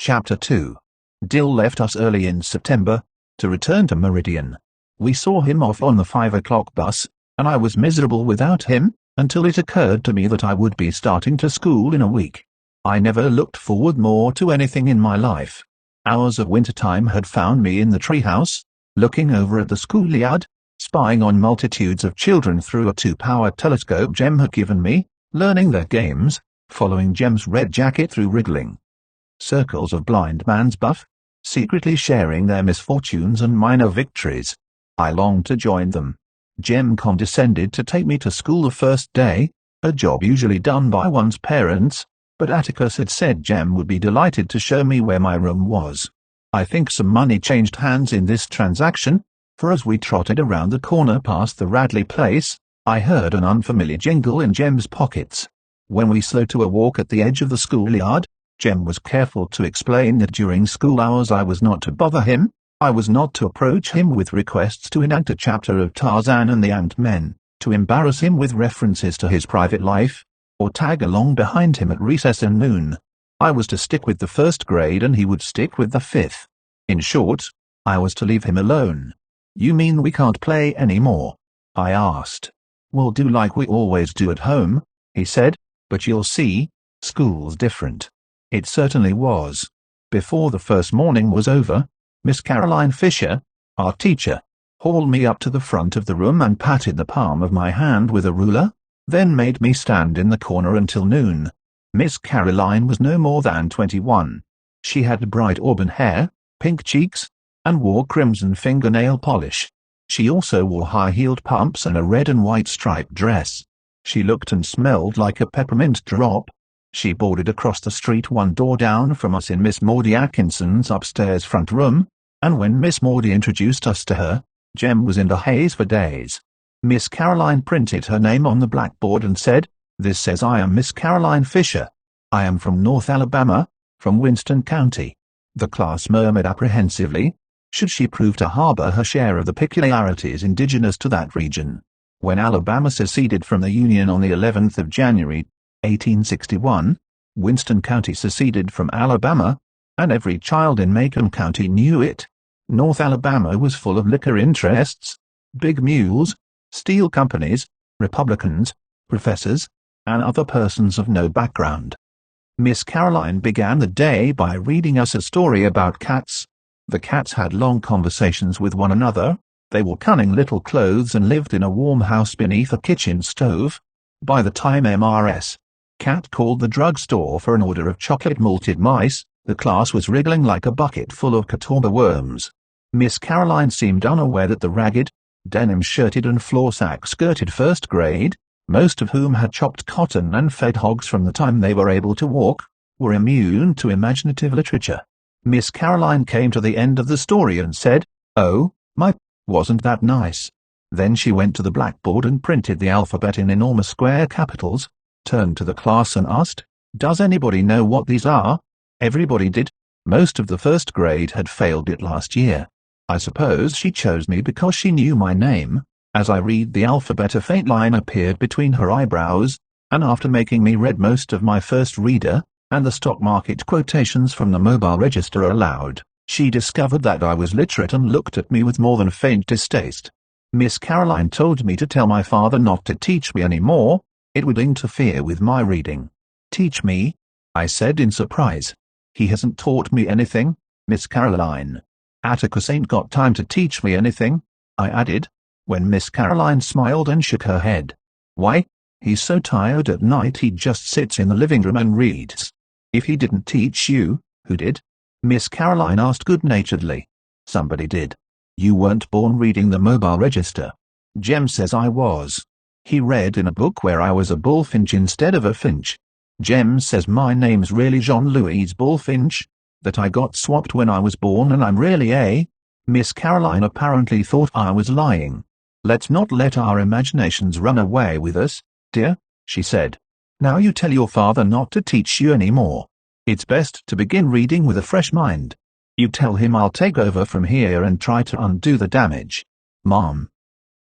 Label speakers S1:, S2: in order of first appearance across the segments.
S1: Chapter 2. Dill left us early in September, to return to Meridian. We saw him off on the 5 o'clock bus, and I was miserable without him, until it occurred to me that I would be starting to school in a week. I never looked forward more to anything in my life. Hours of wintertime had found me in the treehouse, looking over at the schoolyard, spying on multitudes of children through a 2-power telescope Jem had given me, learning their games, following Jem's red jacket through wriggling circles of blind man's buff, secretly sharing their misfortunes and minor victories. I longed to join them. Jem condescended to take me to school the first day, a job usually done by one's parents, but Atticus had said Jem would be delighted to show me where my room was. I think some money changed hands in this transaction, for as we trotted around the corner past the Radley place, I heard an unfamiliar jingle in Jem's pockets. When we slowed to a walk at the edge of the schoolyard, Jem was careful to explain that during school hours I was not to bother him, I was not to approach him with requests to enact a chapter of Tarzan and the Ant-Men, to embarrass him with references to his private life, or tag along behind him at recess and noon. I was to stick with the first grade and he would stick with the 5th. In short, I was to leave him alone. "You mean we can't play any more?" I asked. "We'll do like we always do at home," he said, "but you'll see, school's different." It certainly was. Before the first morning was over, Miss Caroline Fisher, our teacher, hauled me up to the front of the room and patted the palm of my hand with a ruler, then made me stand in the corner until noon. Miss Caroline was no more than 21. She had bright auburn hair, pink cheeks, and wore crimson fingernail polish. She also wore high-heeled pumps and a red and white striped dress. She looked and smelled like a peppermint drop. She boarded across the street one door down from us in Miss Maudie Atkinson's upstairs front room, and when Miss Maudie introduced us to her, Jem was in a haze for days. Miss Caroline printed her name on the blackboard and said, "This says I am Miss Caroline Fisher. I am from North Alabama, from Winston County." The class murmured apprehensively. Should she prove to harbor her share of the peculiarities indigenous to that region? When Alabama seceded from the Union on the 11th of January, 1861, Winston County seceded from Alabama, and every child in Macomb County knew it. North Alabama was full of liquor interests, big mules, steel companies, Republicans, professors, and other persons of no background. Miss Caroline began the day by reading us a story about cats. The cats had long conversations with one another. They wore cunning little clothes and lived in a warm house beneath a kitchen stove. By the time Mrs. Cat called the drugstore for an order of chocolate malted mice, the class was wriggling like a bucket full of Catawba worms. Miss Caroline seemed unaware that the ragged, denim-shirted and floor-sack-skirted first grade, most of whom had chopped cotton and fed hogs from the time they were able to walk, were immune to imaginative literature. Miss Caroline came to the end of the story and said, "Oh, my, wasn't that nice?" Then she went to the blackboard and printed the alphabet in enormous square capitals, turned to the class and asked, "Does anybody know what these are?" Everybody did. Most of the first grade had failed it last year. I suppose she chose me because she knew my name. As I read the alphabet, a faint line appeared between her eyebrows, and after making me read most of my first reader, and the stock market quotations from the Mobile Register aloud, she discovered that I was literate and looked at me with more than faint distaste. Miss Caroline told me to tell my father not to teach me any more. It would interfere with my reading. "Teach me?" I said in surprise. "He hasn't taught me anything, Miss Caroline." "Atticus ain't got time to teach me anything," I added, when Miss Caroline smiled and shook her head. "Why, he's so tired at night he just sits in the living room and reads." "If he didn't teach you, who did?" Miss Caroline asked good-naturedly. "Somebody did. You weren't born reading the Mobile Register." "Jem says I was. He read in a book where I was a bullfinch instead of a finch. Jem says my name's really Jean-Louis Bullfinch, that I got swapped when I was born and I'm really a—" Miss Caroline apparently thought I was lying. "Let's not let our imaginations run away with us, dear," she said. "Now you tell your father not to teach you any more. It's best to begin reading with a fresh mind. You tell him I'll take over from here and try to undo the damage. Mom,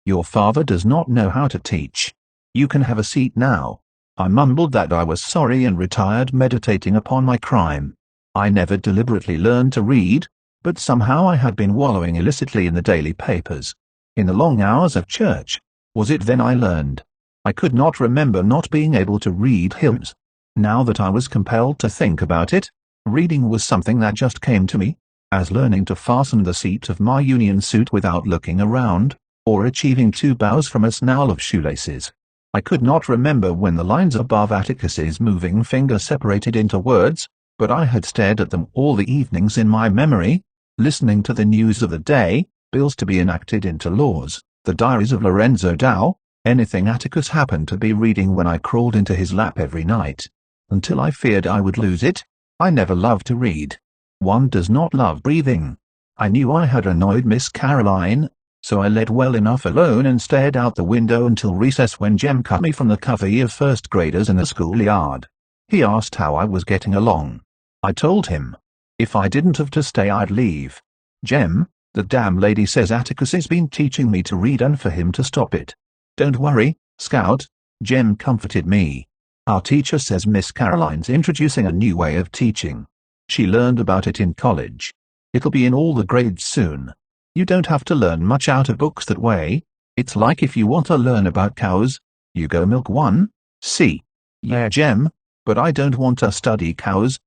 S1: your father does not know how to teach. You can have a seat now." I mumbled that I was sorry and retired meditating upon my crime. I never deliberately learned to read, but somehow I had been wallowing illicitly in the daily papers. In the long hours of church, was it then I learned? I could not remember not being able to read hymns. Now that I was compelled to think about it, reading was something that just came to me, as learning to fasten the seat of my union suit without looking around, or achieving 2 bows from a snarl of shoelaces. I could not remember when the lines above Atticus's moving finger separated into words, but I had stared at them all the evenings in my memory, listening to the news of the day, bills to be enacted into laws, the diaries of Lorenzo Dow, anything Atticus happened to be reading when I crawled into his lap every night, until I feared I would lose it. I never loved to read. One does not love breathing. I knew I had annoyed Miss Caroline, so I let well enough alone and stared out the window until recess when Jem cut me from the covey of first graders in the schoolyard. He asked how I was getting along. I told him. If I didn't have to stay I'd leave. Jem, the damn lady says Atticus has been teaching me to read and for him to stop it. Don't worry, Scout, Jem comforted me. Our teacher says Miss Caroline's introducing a new way of teaching. She learned about it in college. It'll be in all the grades soon. You don't have to learn much out of books that way. It's like if you want to learn about cows, you go milk one. See? Yeah, Jem, but I don't want to study cows.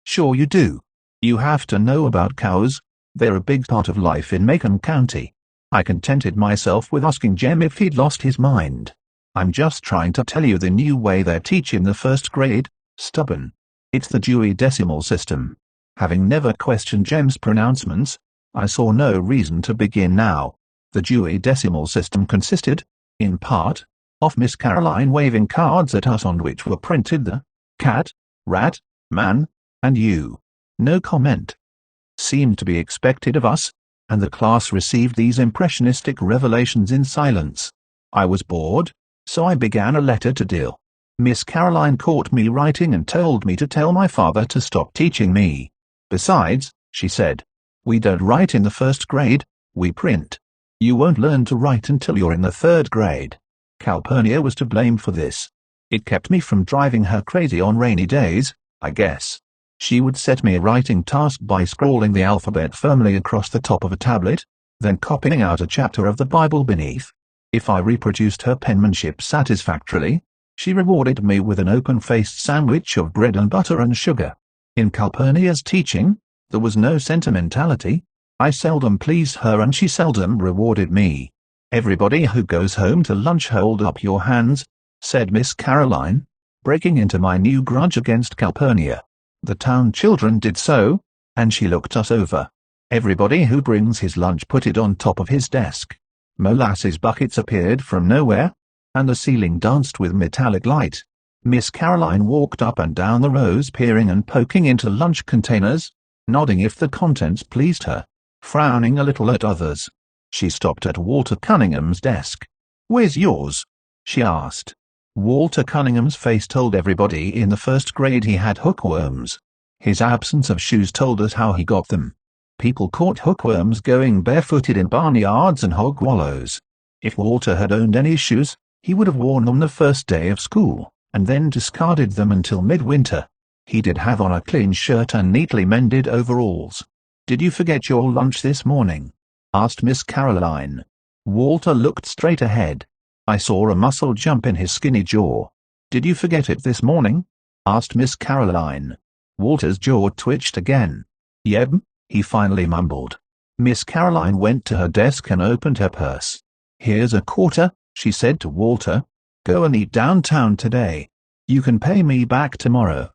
S1: Sure you do. You have to know about cows. They're a big part of life in Macon County. I contented myself with asking Jem if he'd lost his mind. I'm just trying to tell you the new way they teach in the first grade, stubborn. It's the Dewey Decimal System. Having never questioned Jem's pronouncements, I saw no reason to begin now. The Dewey Decimal System consisted, in part, of Miss Caroline waving cards at us on which were printed the cat, rat, man, and you. No comment seemed to be expected of us, and the class received these impressionistic revelations in silence. I was bored, so I began a letter to Dill. Miss Caroline caught me writing and told me to tell my father to stop teaching me. Besides, she said, we don't write in the first grade, we print. You won't learn to write until you're in the 3rd grade. Calpurnia was to blame for this. It kept me from driving her crazy on rainy days, I guess. She would set me a writing task by scrawling the alphabet firmly across the top of a tablet, then copying out a chapter of the Bible beneath. If I reproduced her penmanship satisfactorily, she rewarded me with an open-faced sandwich of bread and butter and sugar. In Calpurnia's teaching, there was no sentimentality. I seldom pleased her and she seldom rewarded me. Everybody who goes home to lunch hold up your hands, said Miss Caroline, breaking into my new grudge against Calpurnia. The town children did so, and she looked us over. Everybody who brings his lunch put it on top of his desk. Molasses buckets appeared from nowhere, and the ceiling danced with metallic light. Miss Caroline walked up and down the rows peering and poking into lunch containers, nodding if the contents pleased her, frowning a little at others. She stopped at Walter Cunningham's desk. "Where's yours?" she asked. Walter Cunningham's face told everybody in the first grade he had hookworms. His absence of shoes told us how he got them. People caught hookworms going barefooted in barnyards and hog wallows. If Walter had owned any shoes, he would have worn them the first day of school, and then discarded them until midwinter. He did have on a clean shirt and neatly mended overalls. "Did you forget your lunch this morning?" asked Miss Caroline. Walter looked straight ahead. I saw a muscle jump in his skinny jaw. "Did you forget it this morning?" asked Miss Caroline. Walter's jaw twitched again. "Yep," he finally mumbled. Miss Caroline went to her desk and opened her purse. "Here's a quarter," she said to Walter. "Go and eat downtown today. You can pay me back tomorrow."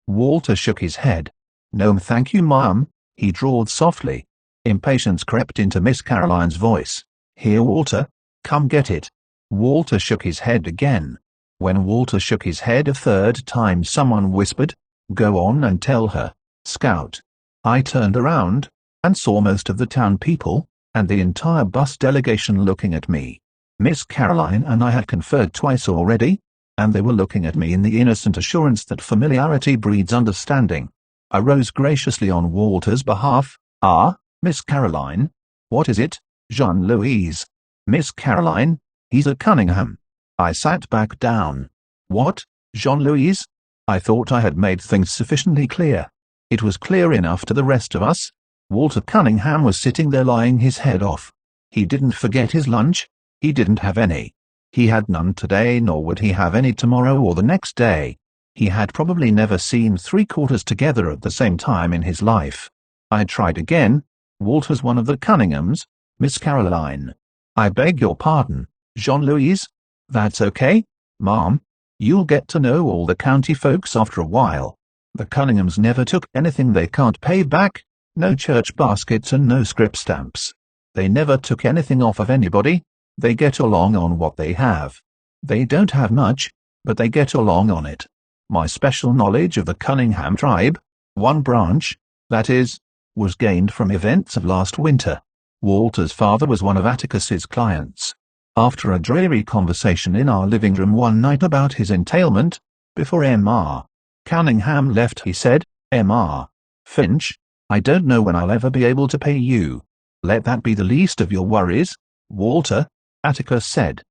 S1: Walter shook his head. "No thank you, Mom," he drawled softly. Impatience crept into Miss Caroline's voice. "Here, Walter, come get it." Walter shook his head again. When Walter shook his head a third time, someone whispered, "Go on and tell her, Scout." I turned around, and saw most of the town people, and the entire bus delegation looking at me. Miss Caroline and I had conferred twice already, and they were looking at me in the innocent assurance that familiarity breeds understanding. I rose graciously on Walter's behalf. "Ah, Miss Caroline." "What is it, Jean-Louise?" "Miss Caroline, he's at Cunningham." I sat back down. "What, Jean-Louise?" I thought I had made things sufficiently clear. It was clear enough to the rest of us. Walter Cunningham was sitting there lying his head off. He didn't forget his lunch. He didn't have any. He had none today, nor would he have any tomorrow or the next day. He had probably never seen 3 quarters together at the same time in his life. I tried again. Walter's one of the Cunninghams, Miss Caroline. I beg your pardon, Jean-Louise. That's okay, Mom. You'll get to know all the county folks after a while. The Cunninghams never took anything they can't pay back, no church baskets and no scrip stamps. They never took anything off of anybody. They get along on what they have. They don't have much, but they get along on it. My special knowledge of the Cunningham tribe, one branch, that is, was gained from events of last winter. Walter's father was one of Atticus's clients. After a dreary conversation in our living room one night about his entailment, before M.R. Cunningham left, he said, "M.R. Finch, I don't know when I'll ever be able to pay you. Let that be the least of your worries, Walter," Atticus said.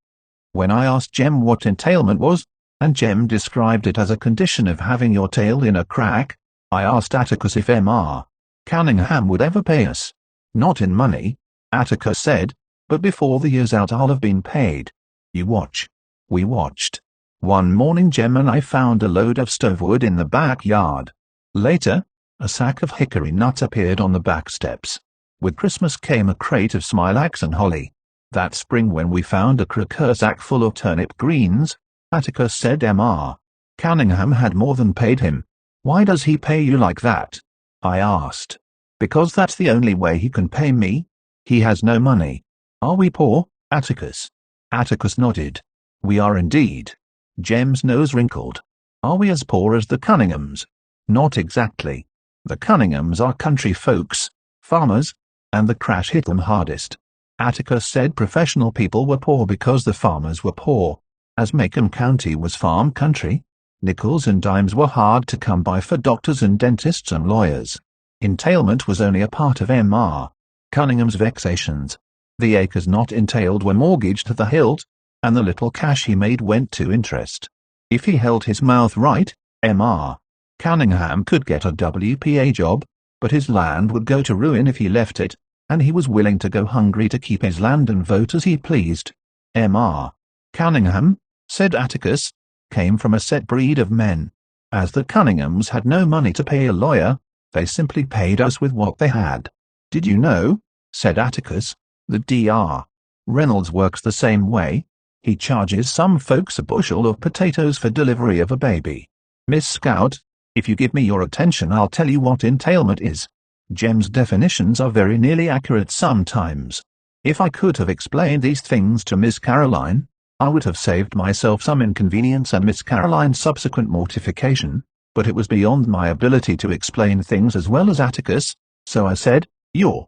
S1: When I asked Jem what entailment was, and Jem described it as a condition of having your tail in a crack, I asked Atticus if M.R. Cunningham would ever pay us. "Not in money," Atticus said, "but before the year's out I'll have been paid. You watch." We watched. One morning Jem and I found a load of stovewood in the backyard. Later, a sack of hickory nuts appeared on the back steps. With Christmas came a crate of smilax and holly. That spring when we found a cracker sack full of turnip greens, Atticus said M.R. Cunningham had more than paid him. "Why does he pay you like that?" I asked. "Because that's the only way he can pay me. He has no money." "Are we poor, Atticus?" Atticus nodded. "We are indeed." Jem's nose wrinkled. "Are we as poor as the Cunninghams?" "Not exactly. The Cunninghams are country folks, farmers, and the crash hit them hardest." Atticus said professional people were poor because the farmers were poor. As Macomb County was farm country, nickels and dimes were hard to come by for doctors and dentists and lawyers. Entailment was only a part of M.R. Cunningham's vexations. The acres not entailed were mortgaged to the hilt, and the little cash he made went to interest. If he held his mouth right, M.R. Cunningham could get a WPA job, but his land would go to ruin if he left it, and he was willing to go hungry to keep his land and vote as he pleased. M.R. Cunningham, said Atticus, came from a set breed of men. As the Cunninghams had no money to pay a lawyer, they simply paid us with what they had. "Did you know," said Atticus, "that Dr. Reynolds works the same way? He charges some folks a bushel of potatoes for delivery of a baby. Miss Scout, if you give me your attention I'll tell you what entailment is. Jem's definitions are very nearly accurate sometimes. If I could have explained these things to Miss Caroline, I would have saved myself some inconvenience and Miss Caroline's subsequent mortification, but it was beyond my ability to explain things as well as Atticus, so I said, "You're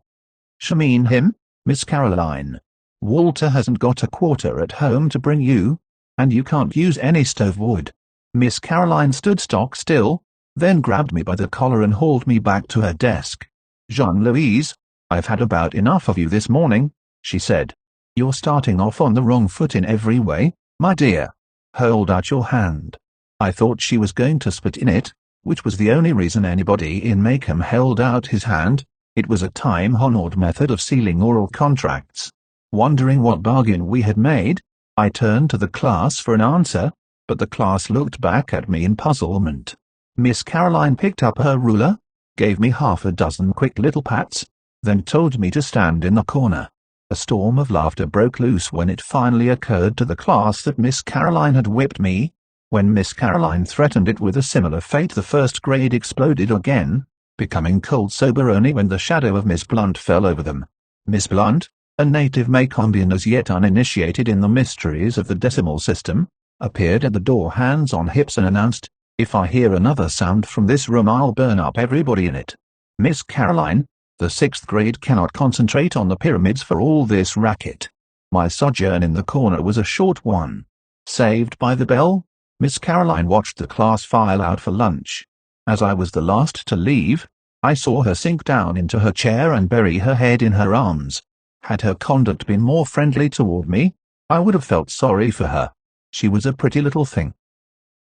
S1: mean him, Miss Caroline. Walter hasn't got a quarter at home to bring you, and you can't use any stove wood." Miss Caroline stood stock still, then grabbed me by the collar and hauled me back to her desk. "Jean-Louise, I've had about enough of you this morning," she said. "You're starting off on the wrong foot in every way, my dear. Hold out your hand." I thought she was going to spit in it, which was the only reason anybody in Macomb held out his hand. It was a time-honored method of sealing oral contracts. Wondering what bargain we had made, I turned to the class for an answer, but the class looked back at me in puzzlement. Miss Caroline picked up her ruler, gave me half a dozen quick little pats, then told me to stand in the corner. A storm of laughter broke loose when it finally occurred to the class that Miss Caroline had whipped me. When Miss Caroline threatened it with a similar fate, the first grade exploded again, becoming cold sober only when the shadow of Miss Blunt fell over them. Miss Blunt, a native Macombian as yet uninitiated in the mysteries of the decimal system, appeared at the door hands on hips and announced, "If I hear another sound from this room I'll burn up everybody in it. Miss Caroline, the 6th grade cannot concentrate on the pyramids for all this racket." My sojourn in the corner was a short one. Saved by the bell, Miss Caroline watched the class file out for lunch. As I was the last to leave, I saw her sink down into her chair and bury her head in her arms. Had her conduct been more friendly toward me, I would have felt sorry for her. She was a pretty little thing.